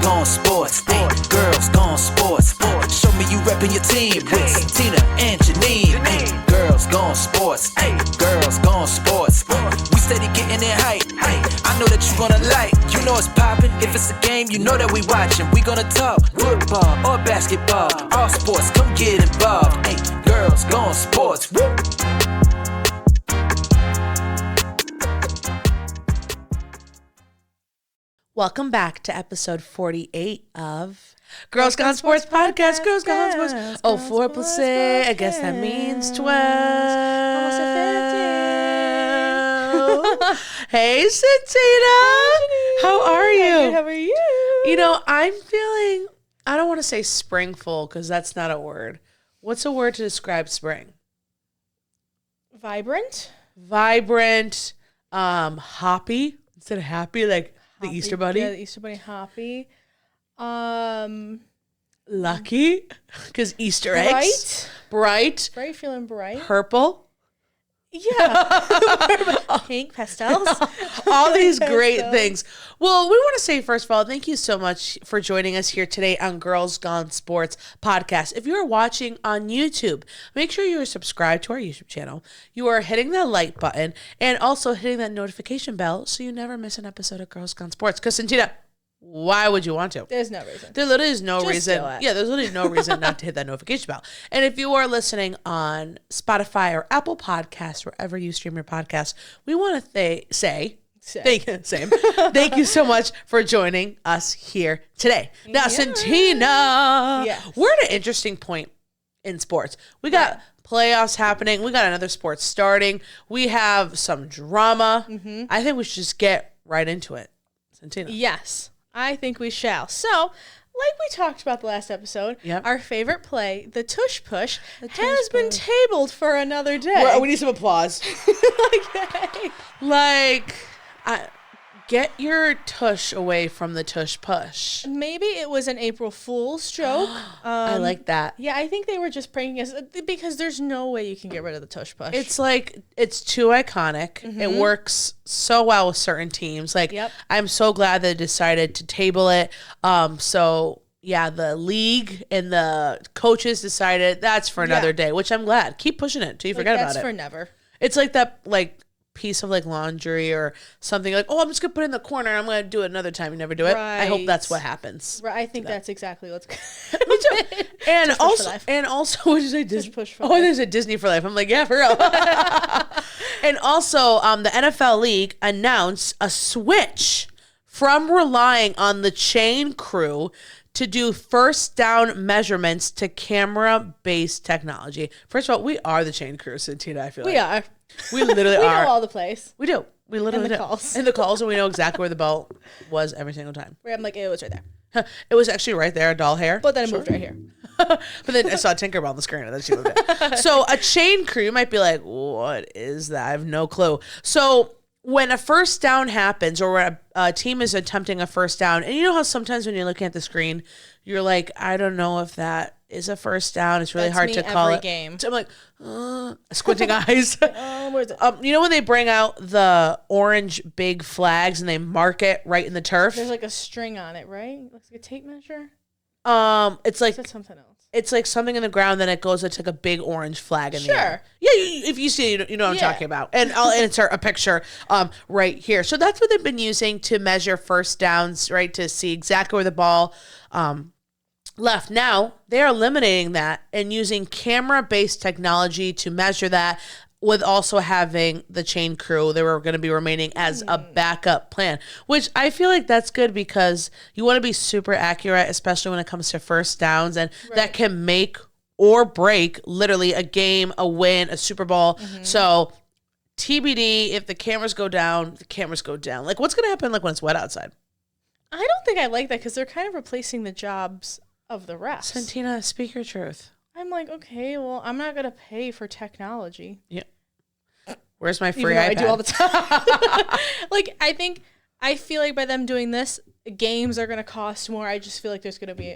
gone sports. Hey, girls gone sports. Show me you reppin' your team with Santina and Jeanine. Hey, girls gone sports. Hey, girls gone sports. We steady getting it hype. Hey, I know that you gonna like. You know it's poppin'. If it's a game, you know that we watchin'. We gonna talk football or basketball. All sports, come get involved. Hey, girls gone sports. Woo! Welcome back to episode 48 of Girls Gone Sports Podcast. Girls Gone Sports. Oh, 4 plus 6. I guess that means 12. Almost 50. Hey, Santina. How are you? Good, how are you? You know, I'm feeling, I don't want to say springful because that's not a word. What's a word to describe spring? Vibrant. Vibrant, hoppy. Instead of happy, like the Hoppy. Easter Bunny. Yeah, the Easter Bunny hoppy. Lucky, because Easter eggs. Bright. Bright, feeling bright. Purple. Yeah. Pink, pastels. All these great things. Well, we want to say, first of all, thank you so much for joining us here today on Girls Gone Sports Podcast. If you're watching on YouTube, make sure you are subscribed to our YouTube channel. You are hitting that like button and also hitting that notification bell so you never miss an episode of Girls Gone Sports. Because, Santina, why would you want to? There's no reason. There literally is no Just reason. do it. Yeah, there's literally no reason not to hit that notification bell. And if you are listening on Spotify or Apple Podcasts, wherever you stream your podcast, we want to say thank you so much for joining us here today. Now, Santina, Yes. we're at an interesting point in sports. We got playoffs happening. We got another sport starting. We have some drama. Mm-hmm. I think we should just get right into it. Santina. Yes, I think we shall. So, like we talked about the last episode, our favorite play, the tush push, has been tabled for another day. We need some applause. Get your tush away from the tush push. Maybe it was an April Fool's joke. I like that. Yeah, I think they were just pranking us because there's no way you can get rid of the tush push. It's like, it's too iconic. It works so well with certain teams. Like, I'm so glad they decided to table it. So, yeah, the league and the coaches decided that's for another day, which I'm glad. Keep pushing it till you forget about it. That's for never. It's like that, piece of laundry or something like, oh, I'm just gonna put it in the corner and I'm gonna do it another time. You never do it. I hope that's what happens. Right. I think that's exactly what's Me too. And also what did you say? Disney push for life. life. There's a Disney for life. I'm like, yeah, for real. And also the NFL League announced a switch from relying on the chain crew to do first down measurements to camera-based technology. First of all, we are the chain crew, Santina, I feel like. We are. We literally we are. know all the plays. We do. We literally And the do. calls. And the calls, and we know exactly where the belt was every single time. Where I'm like, it was right there. It was actually right there, doll hair. But then it moved right here. But then I saw Tinkerbell on the screen, and then she moved it. So a chain crew, you might be like, what is that? I have no clue. So when a first down happens, or when a team is attempting a first down, and you know how sometimes when you're looking at the screen, you're like, I don't know if that is a first down. It's really hard to call every it. Game. So I'm like, squinting eyes. Where's it? You know when they bring out the orange big flags and they mark it right in the turf? There's like a string on it, right? Looks like a tape measure. It's like, Is that something else? it's like something in the ground, then it goes into like a big orange flag in the air. Sure. Yeah, if you see it, you know what I'm talking about. And I'll insert a picture right here. So that's what they've been using to measure first downs, right, to see exactly where the ball left. Now, they're eliminating that and using camera-based technology to measure that, with also having the chain crew. They were going to be remaining as a backup plan, which I feel like that's good because you want to be super accurate, especially when it comes to first downs, and that can make or break literally a game, a win, a Super Bowl. So TBD, if the cameras go down, the cameras go down. Like, what's going to happen when it's wet outside? I don't think I like that because they're kind of replacing the jobs of the refs. Santina, speak your truth. I'm like, okay, well, I'm not going to pay for technology. Yeah. Where's my free Even though iPad? I do all the time. I feel like by them doing this, games are going to cost more. I just feel like there's going to be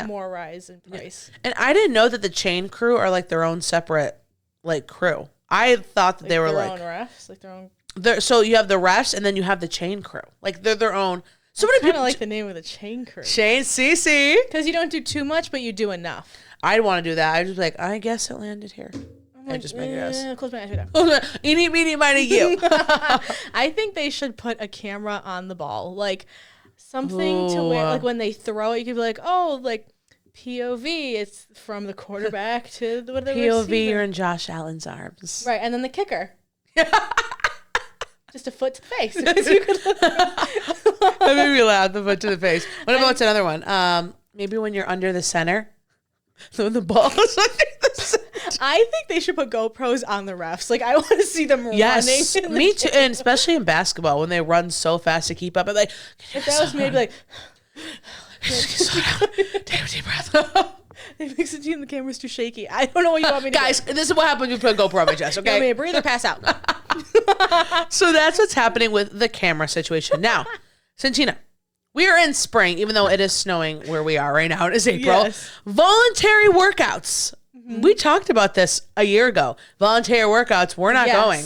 more rise in price. And I didn't know that the chain crew are like their own separate crew. I thought that they were their own refs, like their own. So you have the refs and then you have the chain crew. Like they're their own So many people like the name of the chain crew. Shane CC. Because you don't do too much, but you do enough. I'd want to do that. I'd just be like, I guess it landed here. I just make it us. Close my eyes. Eeny, meeny, miny, you. I think they should put a camera on the ball. Like, something to where, like, when they throw it, you could be like, oh, like, POV, it's from the quarterback to the POV, receiver. you're in Josh Allen's arms. Right, and then the kicker. Just a foot to the face. That made me laugh, the foot to the face. What about another one? Maybe when you're under the center. So the ball is under the center. I think they should put GoPros on the refs. Like, I want to see them running. Me too, and especially in basketball when they run so fast to keep up. Like, if that was maybe like, take a deep breath. It makes it seem the camera's too shaky. I don't know what you want me to Guys, do. this is what happens when you put a GoPro on my chest, okay? You want me to breathe or pass out? So that's what's happening with the camera situation. Now, Santina, we are in spring, even though it is snowing where we are right now. It is April. Yes. Voluntary workouts. Mm-hmm. We talked about this a year ago. Voluntary workouts, we're not going.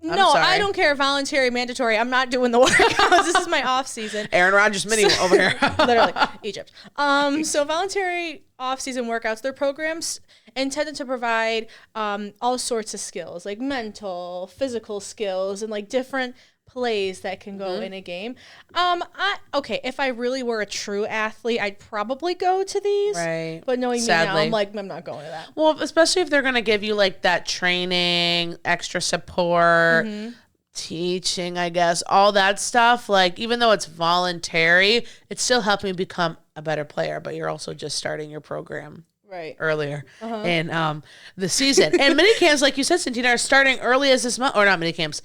No, I don't care. Voluntary, mandatory. I'm not doing the workouts. This is my off season. Aaron Rodgers mini over here. Literally, Egypt. So voluntary off season workouts, they're programs intended to provide all sorts of skills, like mental, physical skills, and like different plays that can go in a game. If I really were a true athlete, I'd probably go to these. Right. But knowing Sadly. me now, I'm like, I'm not going to that. Well, especially if they're going to give you like that training, extra support, teaching, I guess, all that stuff. Like, even though it's voluntary, it's still helping you become a better player, but you're also just starting your program. Right. Earlier in the season. And mini camps, like you said, Santina, are starting early as this month. Or not mini camps.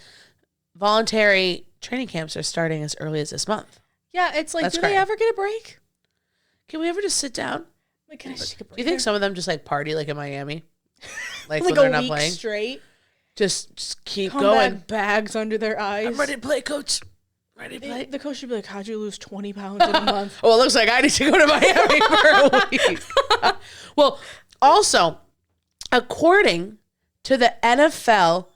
Voluntary training camps are starting as early as this month. Yeah, it's like, That's do great. they ever get a break? Can we ever just sit down? Like, can I just take a break? Do you think some of them just like party like in Miami? Like like when they're a not week playing? straight? Just keep Come going. back, bags under their eyes. I'm ready to play, coach. Ready to play. The coach should be like, how'd you lose 20 pounds in a month? Well, it looks like I need to go to Miami for a week. Well, also, according to the NFL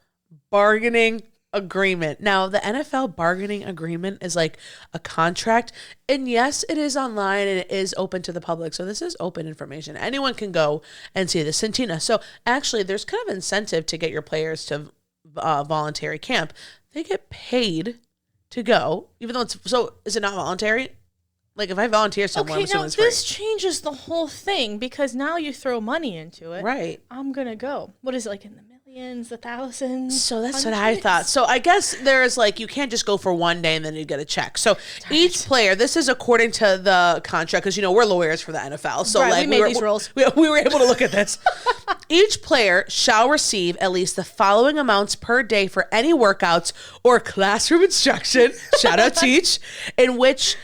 bargaining agreement. Now, the NFL bargaining agreement is like a contract. And yes, it is online and it is open to the public. So this is open information. Anyone can go and see this. Santina. So actually, there's kind of incentive to get your players to voluntary camp. They get paid to go, even though it's, so is it not voluntary? Like if I volunteer somewhere, I'm assuming it's free. This changes the whole thing because now you throw money into it. Right. I'm going to go. What is it, like in the millions, the thousands? So that's what I thought. So I guess there's like, you can't just go for one day and then you get a check. So each player, this is according to the contract, because, you know, we're lawyers for the NFL. So right, like we made these rules. We were able to look at this. Each player shall receive at least the following amounts per day for any workouts or classroom instruction, shout out Teach, in which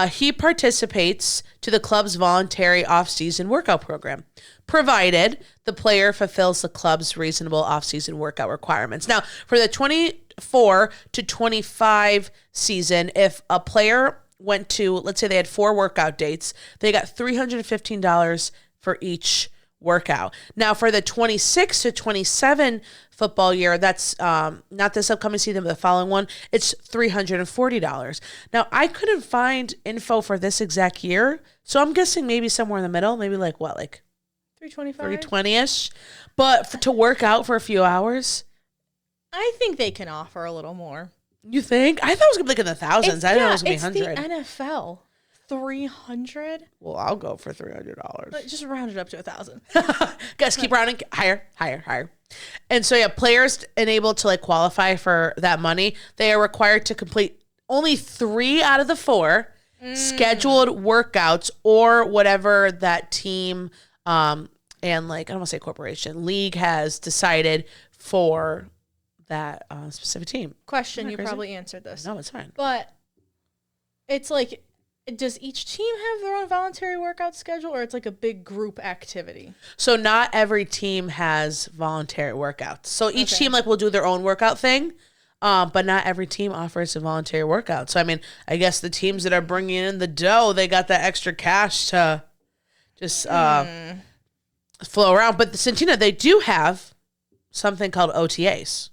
he participates to the club's voluntary off-season workout program, provided the player fulfills the club's reasonable off-season workout requirements. Now, for the 24 to 25 season, if a player went to, let's say they had 4 workout dates, they got $315 for each workout. Now, for the 26 to 27 football year, that's not this upcoming season, but the following one, it's $340. Now, I couldn't find info for this exact year, so I'm guessing maybe somewhere in the middle, maybe like what, like 325, 320ish, but to work out for a few hours. I think they can offer a little more. You think? I thought it was gonna be like in the thousands. I didn't know it was gonna be 100. It's the NFL. 300. Well, I'll go for $300. Just round it up to 1,000. Guys, keep rounding higher. And so yeah, players enabled to like qualify for that money, they are required to complete only 3 out of the 4 scheduled workouts or whatever that team and like I don't want to say corporation, league has decided for that specific team. Question, you crazy? probably answered this. No, it's fine. But it's like, does each team have their own voluntary workout schedule, or it's like a big group activity? So not every team has voluntary workouts. So each team like will do their own workout thing, but not every team offers a voluntary workout. So I mean, I guess the teams that are bringing in the dough, they got that extra cash to just flow around. But the Santina, they do have something called OTAs.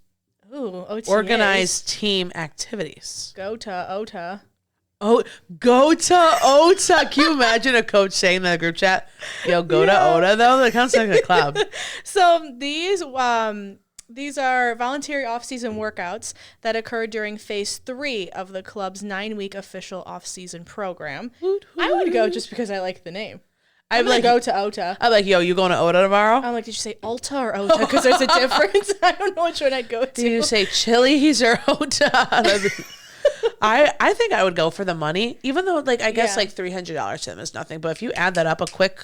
Ooh, OTAs. Organized team activities. Go to OTA. Oh, go to OTA. Can you imagine a coach saying in the group chat, yo, go to OTA though? That sounds like a club. So these are voluntary off-season workouts that occur during phase 3 of the club's 9-week official off-season program. I would go just because I like the name. I'm like, go to OTA. I'm like, yo, you going to OTA tomorrow? I'm like, did you say Ulta or OTA? Because there's a difference. I don't know which one I'd go to. Did you say Chili's or OTA? I think I would go for the money, even though like I guess like $300 to them is nothing. But if you add that up, a quick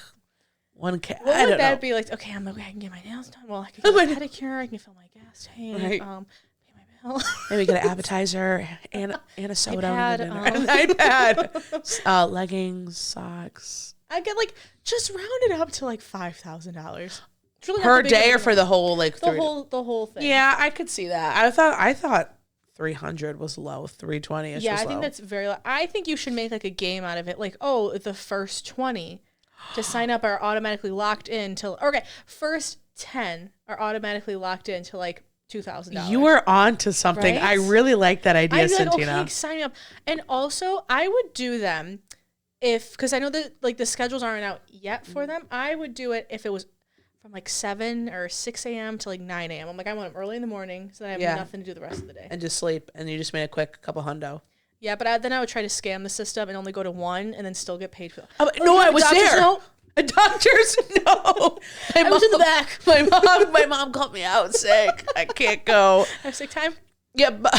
1K, what I would don't that know. be like? Okay, I can get my nails done. Well, I can get a pedicure. I can fill my gas tank. Right. Pay my bill. Maybe get an appetizer and a soda iPad, and an iPad, leggings, socks. I get like just round it up to like $5,000 per day or for the whole like the whole thing. Yeah, I could see that. I thought 300 was low. 320 is I think that's very low. I think you should make like a game out of it. Like, oh, the first 20 to sign up are automatically locked in till first 10 are automatically locked in to like $2,000. You are on to something. Right? I really like that idea, I'd be like, Santina. okay, sign up. And also, I would do them because I know that like the schedules aren't out yet for them. I would do it if it was from like 7 or 6 a.m. to like 9 a.m. I'm like, I want them early in the morning so that I have nothing to do the rest of the day. And just sleep. And you just made a quick couple hundo. Yeah, but then I would try to scam the system and only go to 1 and then still get paid for it. No, I was there. No. Doctors, no. I was in the back. My mom called me out sick. I can't go. I have sick time? Yeah, but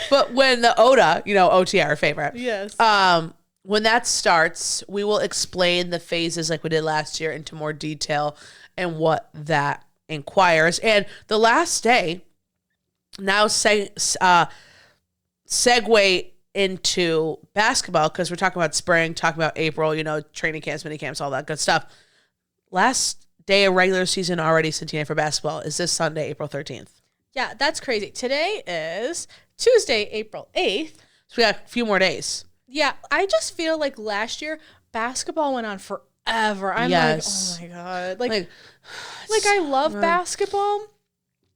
but when the OTA, OT, our favorite. Yes. When that starts, we will explain the phases like we did last year into more detail and what that inquires. And the last day, now segue into basketball because we're talking about spring, talking about April, training camps, mini camps, all that good stuff. Last day of regular season already, Santina, for basketball is this Sunday, April 13th. Yeah, that's crazy. Today is Tuesday, April 8th. So we got a few more days. Yeah, I just feel like last year basketball went on forever. I'm like, oh my God. Like I love basketball,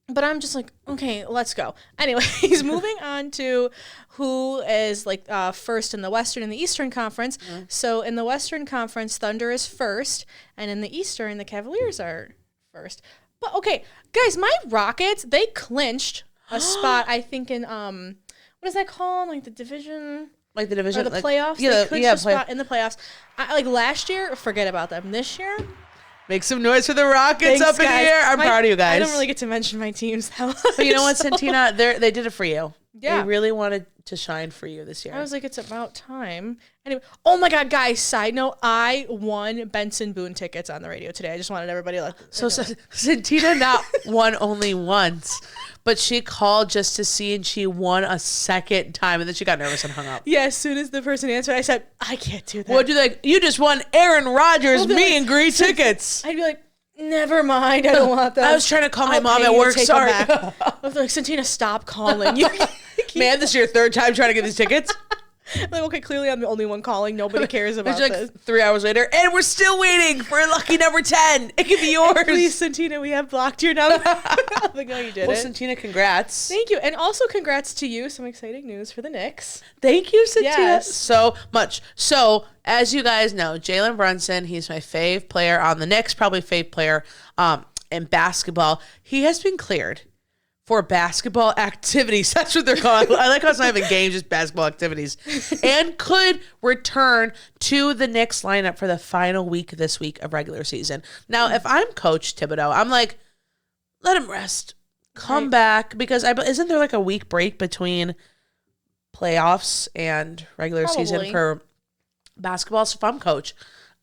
but I'm just like, okay, let's go. Anyway, he's moving on to who is like first in the Western and the Eastern Conference. Mm-hmm. So in the Western Conference, Thunder is first, and in the Eastern, the Cavaliers are first. But okay, guys, my Rockets, they clinched a spot, I think in, what is that called? Like the division... Like the division, or the playoffs. Yeah, they clinched a spot in the playoffs. Like last year, forget about them. This year, make some noise for the Rockets. Thanks, up in the air. I'm proud of you guys. I don't really get to mention my teams that much. But you know what, Santina? They did it for you. Yeah, they really wanted to shine for you this year. I was like, it's about time. Anyway, oh my God, guys! Side note: I won Benson Boone tickets on the radio today. I just wanted everybody to So Santina not won only once. But she called just to see, and she won a second time, and then she got nervous and hung up. Yeah, as soon as the person answered, I said, I can't do that. What'd you like? You just won Aaron Rodgers meet and greet tickets. I'd be like, never mind, I don't want that. I was trying to call my mom at work. Sorry. I was like, Santina, stop calling. Man, this is your third time trying to get these tickets? Like, okay, clearly I'm the only one calling. Nobody cares about this. 3 hours later, and we're still waiting for lucky number 10. It could be yours. Please, Santina, we have blocked your number. I'm like, no, you didn't. Well, Santina, congrats. Thank you. And also congrats to you. Some exciting news for the Knicks. Thank you, Santina. Yes. So much. So, as you guys know, Jalen Brunson, he's my fave player on the Knicks, probably fave player in basketball. He has been cleared for basketball activities. That's what they're called. I like how it's not even games, just basketball activities. And could return to the Knicks lineup for the final week this week of regular season. Now, if I'm Coach Thibodeau, I'm like, let him rest. Come back. Because isn't there like a week break between playoffs and regular season for basketball? So if I'm coach,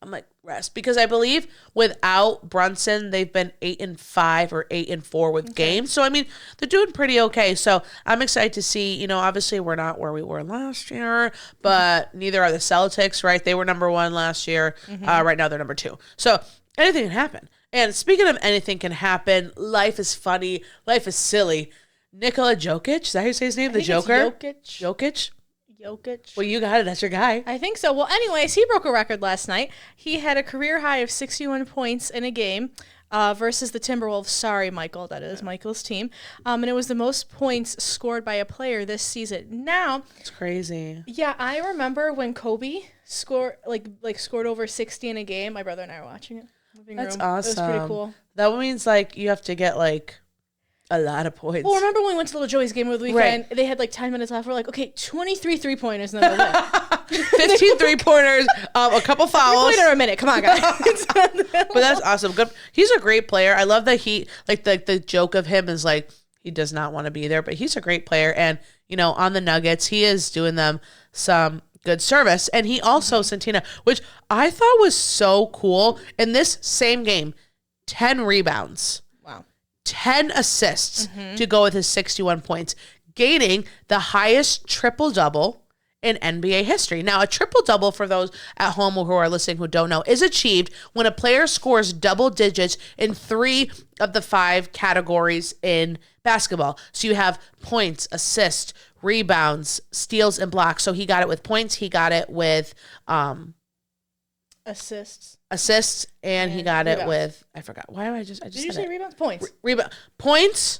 I'm like, rest. Because I believe without Brunson, they've been 8-5 or 8-4 with games. So, I mean, they're doing pretty okay. So, I'm excited to see, obviously we're not where we were last year, but neither are the Celtics, right? They were number 1 last year. Right now, they're number 2. So, anything can happen. And speaking of anything can happen, life is funny. Life is silly. Nikola Jokic, is that how you say his name? The Joker? Jokic. Well, you got it. That's your guy. I think so. Well, anyways, he broke a record last night. He had a career high of 61 points in a game. versus the Timberwolves. Sorry, Michael, that is Michael's team. And it was the most points scored by a player this season. Now, it's crazy. Yeah, I remember when Kobe scored scored over 60 in a game. My brother and I were watching it. That's awesome. It was pretty cool. That means like you have to get like a lot of points. Well, remember when we went to Little Joey's game over the weekend? Right. They had like 10 minutes left. We're like, okay, 23 3-pointers and then we'll win. 15 3-pointers, a couple fouls. 3-pointer a minute. Come on, guys. But that's awesome. Good. He's a great player. I love that he like the joke of him is like he does not want to be there, but he's a great player. And you know, on the Nuggets, he is doing them some good service. And he also Santina, which I thought was so cool in this same game, 10 rebounds. 10 assists to go with his 61 points, gaining the highest triple-double in NBA history. Now, a triple-double, for those at home who are listening who don't know, is achieved when a player scores double digits in 3 of the 5 categories in basketball. So you have points, assists, rebounds, steals, and blocks. So he got it with points. He got it with assists, and he got it with, I forgot. Why do I just Did you say rebounds? Points. Points,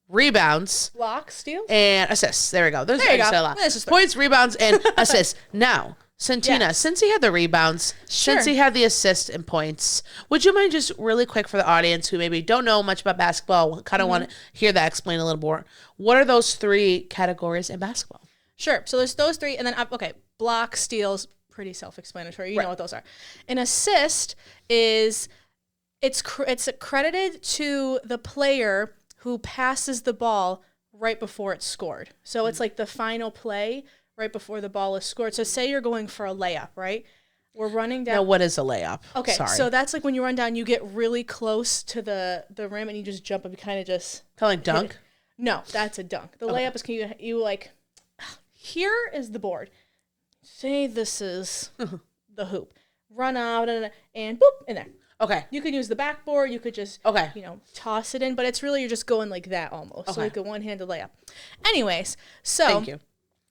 rebounds, blocks, steals, and assists. There we go. There you go. Points, rebounds, and assists. Now, Santina, since he had the rebounds, since he had the assists and points, would you mind just really quick for the audience who maybe don't know much about basketball, kind of want to hear that explain a little more? What are those 3 categories in basketball? Sure. So there's those 3, and then, blocks, steals, pretty self-explanatory. You know what those are. An assist is it's accredited to the player who passes the ball right before it's scored. So it's like the final play right before the ball is scored. So say you're going for a layup, right? We're running down. Now, what is a layup? Okay, Sorry. so that's like when you run down, you get really close to the rim and you just jump and kind of just kind of like dunk. No, that's a dunk. The layup is you like. Here is the board. Say this is the hoop. Run out and boop, in there. Okay. You could use the backboard. You could just, toss it in. But it's really, you're just going like that almost. Okay. So like a one-handed layup. Anyways, so. Thank you.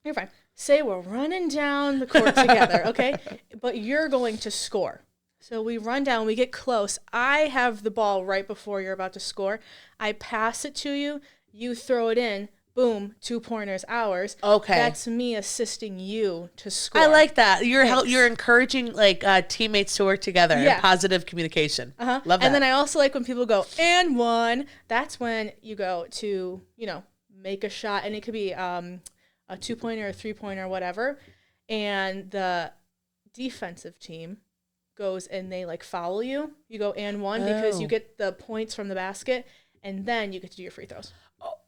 You're fine. Say we're running down the court together, okay? But you're going to score. So we run down. We get close. I have the ball right before you're about to score. I pass it to you. You throw it in. Boom, 2 pointers, ours. Okay. That's me assisting you to score. I like that. You're encouraging like teammates to work together. Yeah. Positive communication. Love that. And then I also like when people go, and 1. That's when you go to, make a shot. And it could be a 2-pointer, a 3-pointer, whatever. And the defensive team goes and they like foul you. You go and 1 because you get the points from the basket. And then you get to do your free throws.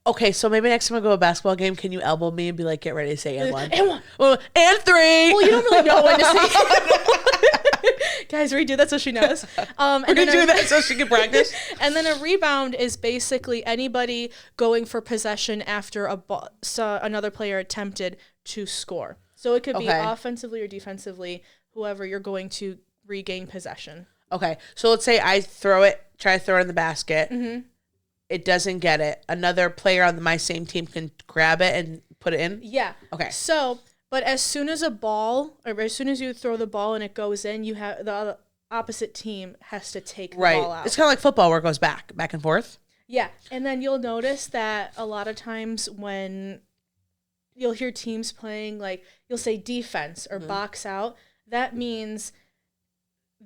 Okay, so maybe next time I go to a basketball game, can you elbow me and be like, get ready to say and 1? And 1. Well, and 3. Well, you don't really know when to say. Guys, redo that so she knows. We're going to do that so she can practice. And then a rebound is basically anybody going for possession after another player attempted to score. So it could be offensively or defensively, whoever you're going to regain possession. Okay, so let's say I try to throw it in the basket. Mm-hmm. It doesn't get it. Another player on my same team can grab it and put it in? Yeah. Okay. So, but as soon as as soon as you throw the ball and it goes in, you have the opposite team has to take the ball out. It's kind of like football where it goes back and forth. Yeah. And then you'll notice that a lot of times when you'll hear teams playing, like you'll say defense or box out, that means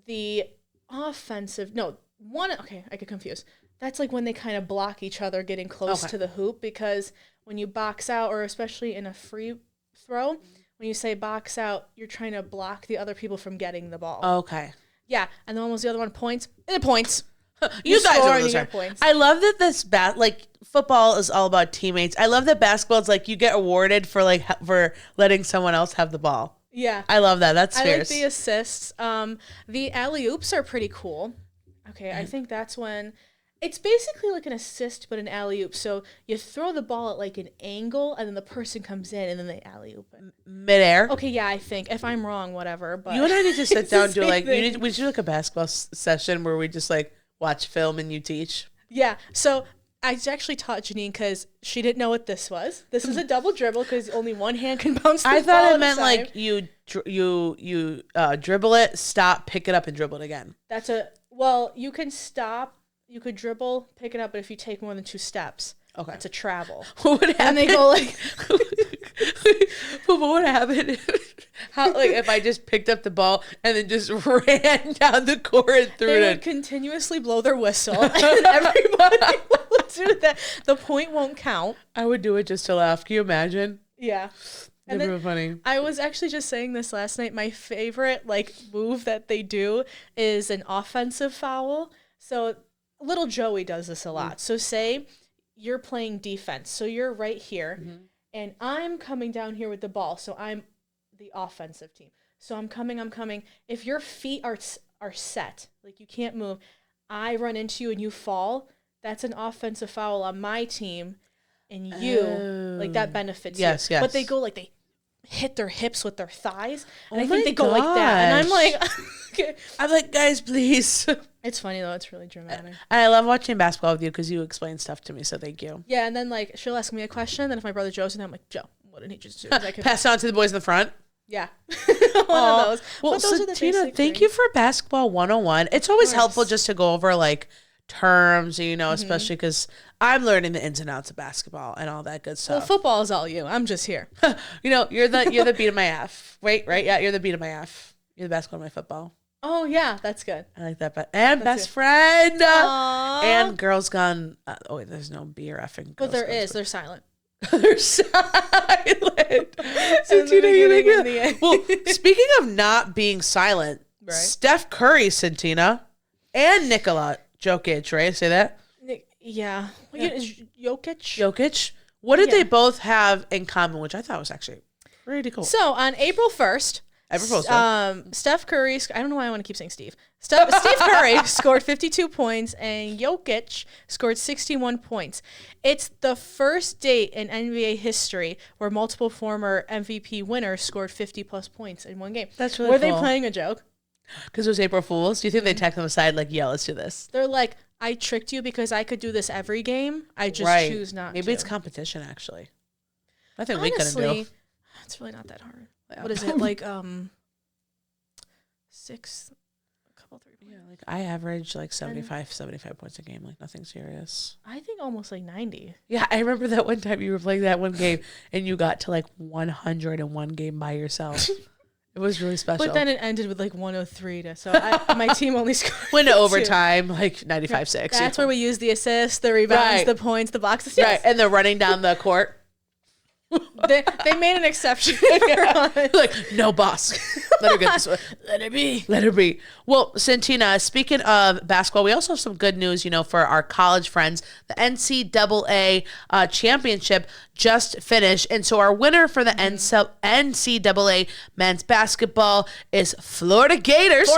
the offensive, I get confused. That's like when they kind of block each other getting close to the hoop, because when you box out, or especially in a free throw, when you say box out, you're trying to block the other people from getting the ball. Okay. Yeah, and then what was the other one? Points. Points. You guys are those points. I love that this football is all about teammates. I love that basketball is like you get awarded for letting someone else have the ball. Yeah. I love that. That's fierce. I like the assists. The alley-oops are pretty cool. Okay, I think that's when it's basically like an assist but an alley-oop. So you throw the ball at like an angle and then the person comes in and then they alley-oop it. Midair? Okay, yeah, I think. If I'm wrong, whatever. But you and I need to sit down and do we should do like a basketball session where we just like watch film and you teach. Yeah, so I actually taught Jeanine because she didn't know what this was. This is a double dribble because only one hand can bounce the ball. I thought it meant like you dribble it, stop, pick it up, and dribble it again. You can stop you could dribble, pick it up, but if you take more than 2 steps, it's a travel. What would happen? And they go like, but what would happen? How, like, if I just picked up the ball and then just ran down the court and threw they it would continuously blow their whistle, and everybody will do that. The point won't count. I would do it just to laugh. Can you imagine? Yeah. And That'd be funny. I was actually just saying this last night. My favorite like move that they do is an offensive foul. So little Joey does this a lot. So say you're playing defense. So you're right here, and I'm coming down here with the ball. So I'm the offensive team. So I'm coming. If your feet are set, like you can't move, I run into you and you fall, that's an offensive foul on my team, and you, like, that benefits you. Yes. But they go, like, they hit their hips with their thighs, and I my think they go like that. And I'm like, okay. I'm like, guys, please. It's funny, though. It's really dramatic. I love watching basketball with you because you explain stuff to me, so thank you. Yeah, and then, like, she'll ask me a question, then if my brother Joe's in there, I'm like, Joe, what did he just do? I could Pass it on to the boys in the front. Yeah. One of those. Well, But those are the Santina, basic thank things. you for Basketball 101. It's always course. helpful just to go over, like, terms, you know, especially because I'm learning the ins and outs of basketball and all that good Well, stuff. football is all you. I'm just here. You know, you're the beat of my F. Right? Yeah, you're the beat of my F. You're the basketball of my football. Oh, yeah, that's good. I like that. And That's best good. friend. Aww. And Girls Gone. Oh, wait, there's no B or F in Girls But there Gone. is. They're silent. They're silent. Santina, the you beginning make and the it. end. Well, speaking of not being silent, Right. Steph Curry, Santina, and Nikola Jokic, right? Say that? Yeah. Is Jokic? Jokic. What did Yeah. they both have in common, which I thought was actually pretty cool? So on April 1st, I proposed Steph Curry, I don't know why I want to keep saying Steve. Steve Curry scored 52 points and Jokic scored 61 points. It's the first date in NBA history where multiple former MVP winners scored 50 plus points in one game. That's really Were cool. they playing a joke? Because it was April Fool's. Do you think they tacked them aside like, yeah, let's do this? They're like, I tricked you because I could do this every game. I just choose not to. Maybe it's competition, actually. I think Honestly, we couldn't do. it's really not that hard. Yeah. What is it, like 6, a couple 3 points? Yeah, like I average like 75 points a game, like nothing serious. I think almost like 90. Yeah, I remember that one time you were playing that one game and you got to like 101 game by yourself. It was really special. But then it ended with like 103 so my team only scored. went to 2. overtime, like 95-6. That's where we use the assists, the rebounds, Right. the points, the boxes. Right, Yes. and the running down the court. They made an exception. For us. Like, no, boss. Let her get this one. Let her be. Let her be. Well, Santina, speaking of basketball, we also have some good news, you know, for our college friends. The NCAA championship just finished. And so our winner for the NCAA men's basketball is Florida Gators.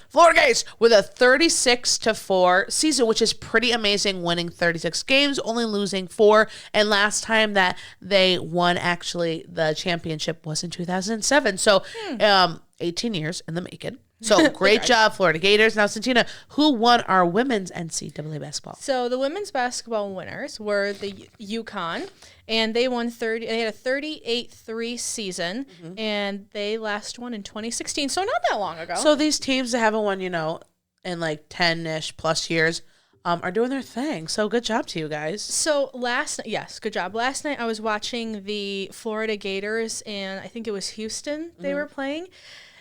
Florida Gators with a 36-4 season, which is pretty amazing, winning 36 games, only losing 4. And last time that they won, actually, the championship was in 2007. So 18 years in the making. So great job, Florida Gators. Now, Santina, who won our women's NCAA basketball? So the women's basketball winners were the UConn, and they won 30. They had a 38-3 season, and they last won in 2016. So not that long ago. So these teams that haven't won, you know, in like 10-ish plus years are doing their thing. So good job to you guys. So yes, good job. Last night I was watching the Florida Gators, and I think it was Houston they were playing.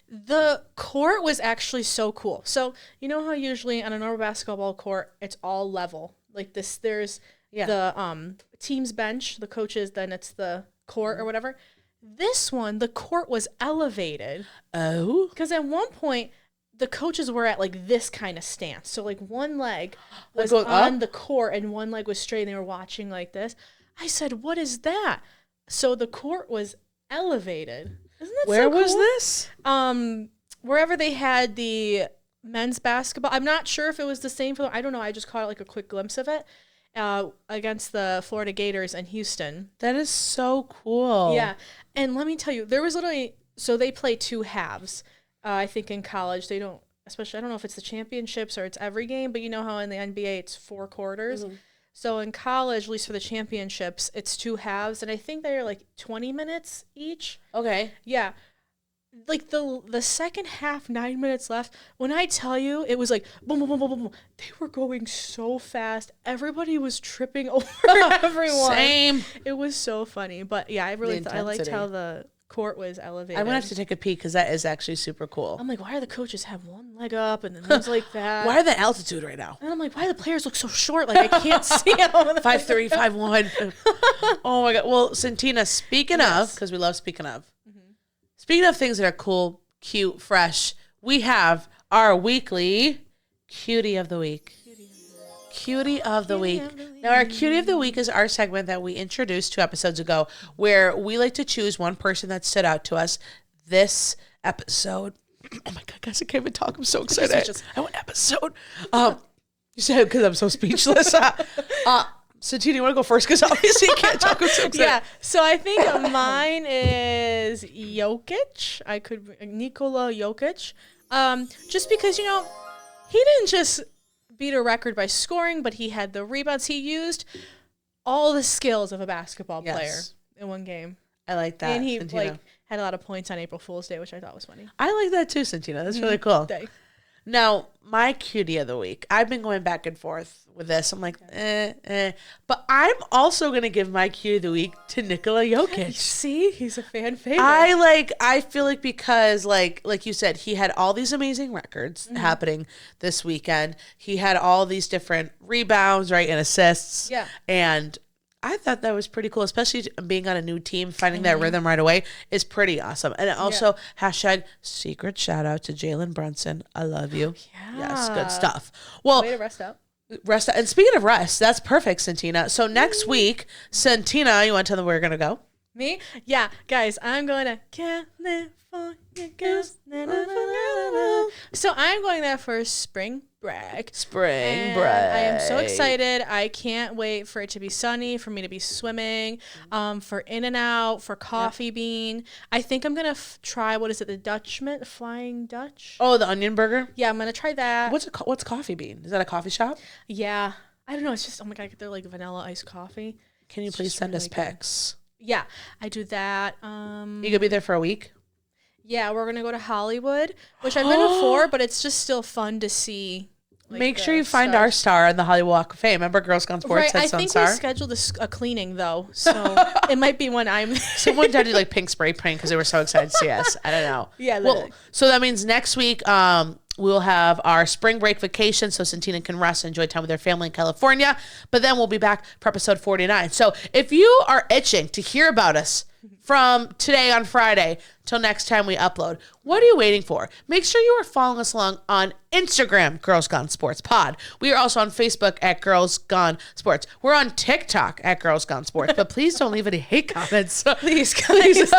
The court was actually so cool. So you know how usually on a normal basketball court it's all level like this. There's the team's bench, the coaches, then it's the court or whatever. This one, the court was elevated. Oh, Because at one point the coaches were at like this kind of stance. So like one leg was going on up? the court and one leg was straight and they were watching like this. I said, what is that? So the court was elevated. Isn't that where so was cool? this? Wherever they had the men's basketball. I'm not sure if it was the same for them. I don't know. I just caught like a quick glimpse of it against the Florida Gators in Houston. That is so cool. Yeah. And let me tell you, there was literally, so they play 2 halves. I think in college, they don't, especially, I don't know if it's the championships or it's every game, but you know how in the NBA it's 4 quarters. So in college, at least for the championships, it's 2 halves. And I think they're like 20 minutes each. Okay. Yeah. like the second half, 9 minutes left, when I tell you it was like boom, boom, boom, boom, boom, boom, they were going so fast. Everybody was tripping over everyone. Same. It was so funny. But yeah, I really I liked how the court was elevated. I'm gonna have to take a peek because that is actually super cool. I'm like, why are the coaches have one leg up and then things like that? Why are the altitude right now? And I'm like, why do the players look so short? Like I can't see them. 5'3", 5'1". Oh my god. Well, Santina, speaking of, because we love speaking of. Speaking of things that are cool, cute, fresh, we have our weekly Cutie of the Week. Cutie of the Week. Now, our Cutie of the Week is our segment that we introduced 2 episodes ago, where we like to choose one person that stood out to us this episode. Oh my god, guys, I can't even talk. I'm so excited. I want episode. You said because I'm so speechless. Santina, you want to go first? Because obviously you can't talk. I'm so excited. Yeah, so I think mine is Nikola Jokic. Just because, he didn't just beat a record by scoring, but he had the rebounds. He used all the skills of a basketball player in one game. I like that. And he Santina. had a lot of points on April Fool's Day, which I thought was funny. I like that too, Santina. That's really cool. Day. Now, my Cutie of the Week. I've been going back and forth with this. I'm like, But I'm also going to give my Cutie of the Week to Nikola Jokic. See? He's a fan favorite. I feel like because, like you said, he had all these amazing records happening this weekend. He had all these different rebounds, right, and assists. Yeah. And I thought that was pretty cool, especially being on a new team, finding that rhythm right away is pretty awesome. And also, hashtag secret shout out to Jalen Brunson. I love you. Yeah. Yes, good stuff. Well, way to rest up. Rest. And speaking of rest, that's perfect, Santina. So next week, Santina, you want to tell them where we're going to go? Me? Yeah, guys, I'm going to California girls. Na, na, na, na, na. So I'm going there for spring break. I am so excited. I can't wait for it to be sunny, for me to be swimming, for In-N-Out, for Coffee Bean. I think I'm going to try, what is it, the Flying Dutch? Oh, the onion burger? Yeah, I'm going to try that. What's Coffee Bean? Is that a coffee shop? Yeah. I don't know. It's just, oh my God, they're like vanilla iced coffee. Can you please send us pics? Yeah, I do that. You gonna be there for a week? Yeah, we're gonna go to Hollywood, which I've been before, but it's just still fun to see. Make sure you find our star on the Hollywood Walk of Fame. Remember, Girls Gone Sports right, had some I think star? we scheduled a cleaning though, so it might be when I'm. Someone did like pink spray paint because they were so excited to see us. I don't know. Yeah. Well, so that means next week, we'll have our spring break vacation so Santina can rest and enjoy time with her family in California. But then we'll be back for episode 49. So if you are itching to hear about us from today on Friday till next time we upload, what are you waiting for? Make sure you are following us along on Instagram, Girls Gone Sports Pod. We are also on Facebook at Girls Gone Sports. We're on TikTok at Girls Gone Sports, but please don't leave any hate comments. Please, guys.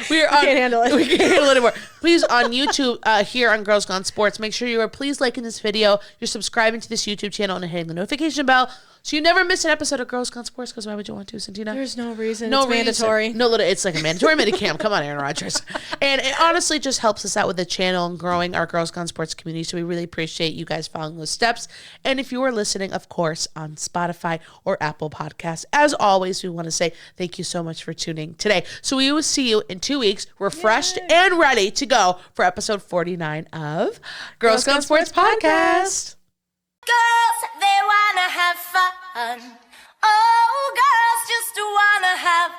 We can't handle it. We can't handle it anymore. Please, on YouTube here on Girls Gone Sports, make sure you are please liking this video, you're subscribing to this YouTube channel, and hitting the notification bell so you never miss an episode of Girls Gone Sports, because why would you want to, Santina? There's no reason. No it's reason. Mandatory. No, it's like a mandatory minicam. Come on, Aaron Rodgers. And it honestly just helps us out with the channel and growing our Girls Gone Sports community. So we really appreciate you guys following those steps. And if you are listening, of course, on Spotify or Apple Podcasts, as always, we want to say thank you so much for tuning today. So we will see you in 2 weeks, refreshed and ready to go for episode 49 of Girls Gone Sports Podcast. Girls, they wanna have fun. Oh, girls just wanna have